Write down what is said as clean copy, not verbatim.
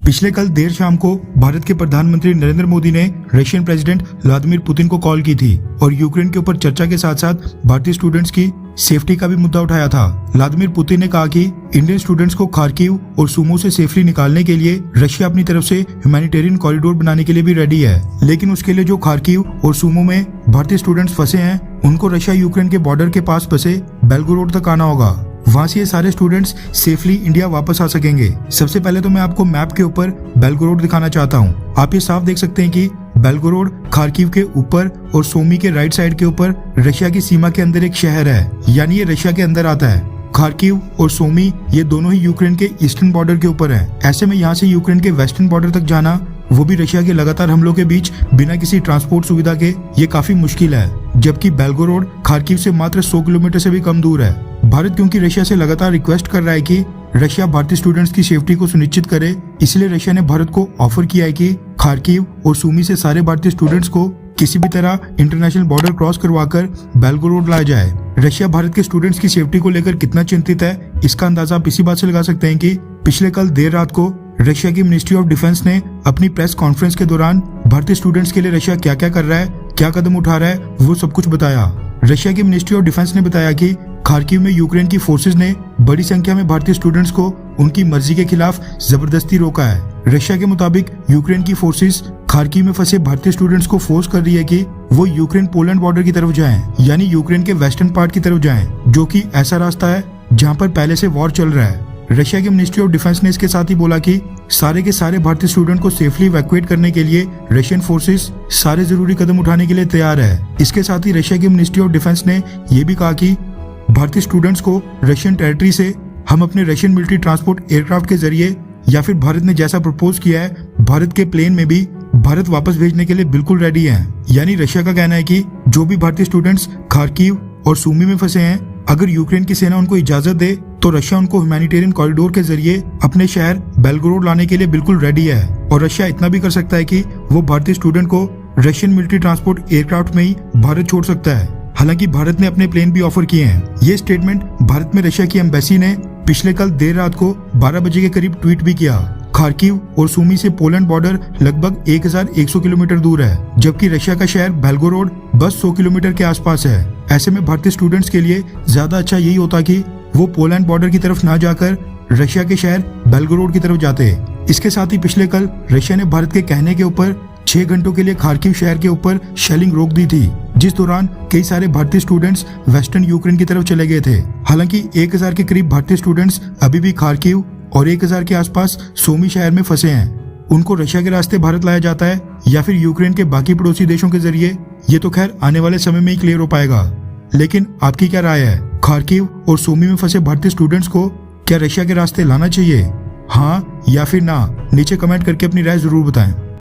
पिछले कल देर शाम को भारत के प्रधानमंत्री नरेंद्र मोदी ने रशियन प्रेसिडेंट व्लादिमीर पुतिन को कॉल की थी और यूक्रेन के ऊपर चर्चा के साथ साथ भारतीय स्टूडेंट्स की सेफ्टी का भी मुद्दा उठाया था। व्लादिमीर पुतिन ने कहा कि इंडियन स्टूडेंट्स को खार्किव और सुमो से सेफली निकालने के लिए रशिया अपनी तरफ से ह्यूमैनिटेरियन कॉरिडोर बनाने के लिए भी रेडी है, लेकिन उसके लिए जो खार्किव और सुमो में भारतीय स्टूडेंट्स फंसे हैं उनको रशिया यूक्रेन के बॉर्डर के पास फंसे बेलगोरोड तक आना होगा। वहां से ये सारे स्टूडेंट्स सेफली इंडिया वापस आ सकेंगे। सबसे पहले तो मैं आपको मैप के ऊपर बेलगोरोड दिखाना चाहता हूँ। आप ये साफ देख सकते हैं कि बेलगोरोड खार्किव के ऊपर और सोमी के राइट साइड के ऊपर रशिया की सीमा के अंदर एक शहर है, यानी ये रशिया के अंदर आता है। खार्किव और सोमी ये दोनों ही यूक्रेन के ईस्टर्न बॉर्डर के ऊपर है। ऐसे में यहाँ से यूक्रेन के वेस्टर्न बॉर्डर तक जाना, वो भी रशिया के लगातार हमलों के बीच बिना किसी ट्रांसपोर्ट सुविधा के, ये काफी मुश्किल है। जबकि बेलगोरोड खार्किव से मात्र 100 किलोमीटर से भी कम दूर है। भारत क्योंकि रशिया से लगातार रिक्वेस्ट कर रहा है कि रशिया भारतीय स्टूडेंट्स की सेफ्टी को सुनिश्चित करे, इसलिए रशिया ने भारत को ऑफर किया है कि खार्किव और सुमी से सारे भारतीय स्टूडेंट्स को किसी भी तरह इंटरनेशनल बॉर्डर क्रॉस करवाकर बेलगोरोड लाया जाए। रशिया भारत के स्टूडेंट्स की सेफ्टी को लेकर कितना चिंतित है, इसका अंदाजा आप इसी बात से लगा सकते हैं कि पिछले कल देर रात को रशिया की मिनिस्ट्री ऑफ डिफेंस ने अपनी प्रेस कॉन्फ्रेंस के दौरान भारतीय स्टूडेंट्स के लिए रशिया क्या क्या कर रहा है, क्या कदम उठा रहा है, वो सब कुछ बताया। रशिया की मिनिस्ट्री ऑफ डिफेंस ने बताया कि खार्किव में यूक्रेन की फोर्सेज ने बड़ी संख्या में भारतीय स्टूडेंट्स को उनकी मर्जी के खिलाफ जबरदस्ती रोका है। रशिया के मुताबिक यूक्रेन की फोर्सेज खार्किव में फंसे भारतीय स्टूडेंट्स को फोर्स कर रही है कि वो यूक्रेन पोलैंड बॉर्डर की तरफ जाएं, यानी यूक्रेन के वेस्टर्न पार्ट की तरफ जाएं, जो कि ऐसा रास्ता है जहां पर पहले से वॉर चल रहा है। रशिया की मिनिस्ट्री ऑफ डिफेंस ने इसके साथ ही बोला कि सारे के सारे भारतीय स्टूडेंट को सेफली इवैक्यूएट करने के लिए रशियन फोर्सेस सारे जरूरी कदम उठाने के लिए तैयार है। इसके साथ ही रशिया की मिनिस्ट्री ऑफ डिफेंस ने यह भी कहा कि भारतीय स्टूडेंट्स को रशियन टेरिटरी से हम अपने रशियन मिलिट्री ट्रांसपोर्ट एयरक्राफ्ट के जरिए या फिर भारत ने जैसा प्रपोज किया है भारत के प्लेन में भी भारत वापस भेजने के लिए बिल्कुल रेडी है। यानी रशिया का कहना है कि जो भी भारतीय स्टूडेंट्स खार्किव और सुमी में फंसे हैं, अगर यूक्रेन की सेना उनको इजाजत दे तो रशिया उनको ह्यूमैनिटेरियन कॉरिडोर के जरिए अपने शहर बेलगोरोड लाने के लिए बिल्कुल रेडी है। और रशिया इतना भी कर सकता है कि वो भारतीय स्टूडेंट को रशियन मिलिट्री ट्रांसपोर्ट एयरक्राफ्ट में ही भारत छोड़ सकता है। हालांकि भारत ने अपने प्लेन भी ऑफर किए हैं। ये स्टेटमेंट भारत में रशिया की एम्बेसी ने पिछले कल देर रात को 12 बजे के करीब ट्वीट भी किया। खार्किव और सुमी से पोलैंड बॉर्डर लगभग 1100 किलोमीटर दूर है, जबकि रशिया का शहर बेलगोरोड बस 100 किलोमीटर के आसपास है। ऐसे में भारतीय स्टूडेंट्स के लिए ज्यादा अच्छा यही होता कि वो पोलैंड बॉर्डर की तरफ ना जाकर रशिया के शहर बेलगोरोड की तरफ जाते। इसके साथ ही पिछले कल रशिया ने भारत के कहने के ऊपर 6 घंटों के लिए खार्किव शहर के ऊपर शेलिंग रोक दी थी, जिस दौरान कई सारे भारतीय स्टूडेंट्स वेस्टर्न यूक्रेन की तरफ चले गए थे। हालांकि 1000 के करीब भारतीय स्टूडेंट्स अभी भी खार्किव और 1000 के आसपास सोमी शहर में फंसे हैं। उनको रशिया के रास्ते भारत लाया जाता है या फिर यूक्रेन के बाकी पड़ोसी देशों के जरिए, ये तो खैर आने वाले समय में ही क्लियर हो पाएगा। लेकिन आपकी क्या राय है? खार्किव और सोमी में फंसे भारतीय स्टूडेंट्स को क्या रशिया के रास्ते लाना चाहिए, हाँ या फिर ना? नीचे कमेंट करके अपनी राय जरूर बताएं।